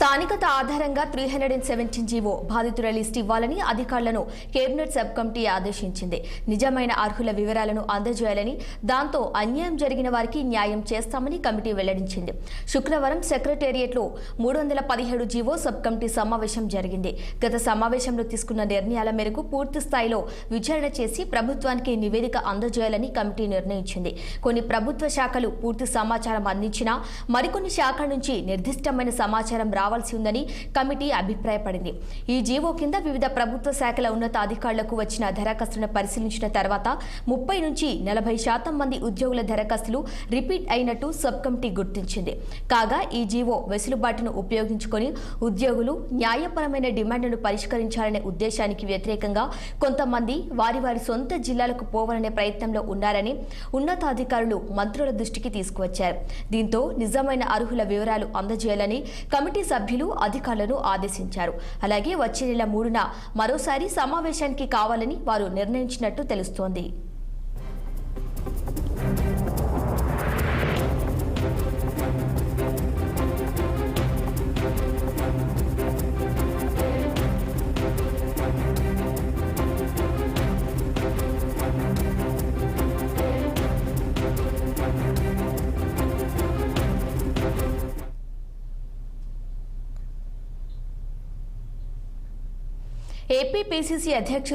స్థానికత ఆధారంగా 317 జీవో బాధితుల లిస్ట్ ఇవ్వాలని అధికారులను కేబినెట్ సబ్ కమిటీ ఆదేశించింది. నిజమైన అర్హుల వివరాలను అందజేయాలని, దాంతో అన్యాయం జరిగిన వారికి న్యాయం చేస్తామని కమిటీ వెల్లడించింది. శుక్రవారం సెక్రటేరియట్లో 317 జీవో సబ్ కమిటీ సమావేశం జరిగింది. గత సమావేశంలో తీసుకున్న నిర్ణయాల మేరకు పూర్తి స్థాయిలో విచారణ చేసి ప్రభుత్వానికి నివేదిక అందజేయాలని కమిటీ నిర్ణయించింది. కొన్ని ప్రభుత్వ శాఖలు పూర్తి సమాచారం అందించినా మరికొన్ని శాఖల నుంచి నిర్దిష్టమైన సమాచారం రావాల్సి ఉందని కమిటీ అభిప్రాయపడింది. ఈ జీవో కింద వివిధ ప్రభుత్వ శాఖల ఉన్నతాధికారులకు వచ్చిన దరఖాస్తులను పరిశీలించిన తర్వాత 30 నుంచి 40% మంది ఉద్యోగుల దరఖాస్తులు రిపీట్ అయినట్టు సబ్ కమిటీ గుర్తించింది. కాగా ఈ జీవో వెసులుబాటును ఉపయోగించుకొని ఉద్యోగులు న్యాయపరమైన డిమాండ్లను పరిష్కరించాలనే ఉద్దేశానికి వ్యతిరేకంగా కొంతమంది వారి సొంత జిల్లాలకు పోవాలనే ప్రయత్నంలో ఉన్నారని ఉన్నతాధికారులు మంత్రుల దృష్టికి తీసుకువచ్చారు. దీంతో నిజమైన అర్హుల వివరాలు అందజేయాలని కమిటీ సభ్యులు అధికారులను ఆదేశించారు. అలాగే వచ్చే నెల 3న మరోసారి సమావేశానికి కావాలని వారు నిర్ణయించినట్టు తెలుస్తోంది. ఏపీ పీసీసీ అధ్యక్షుడు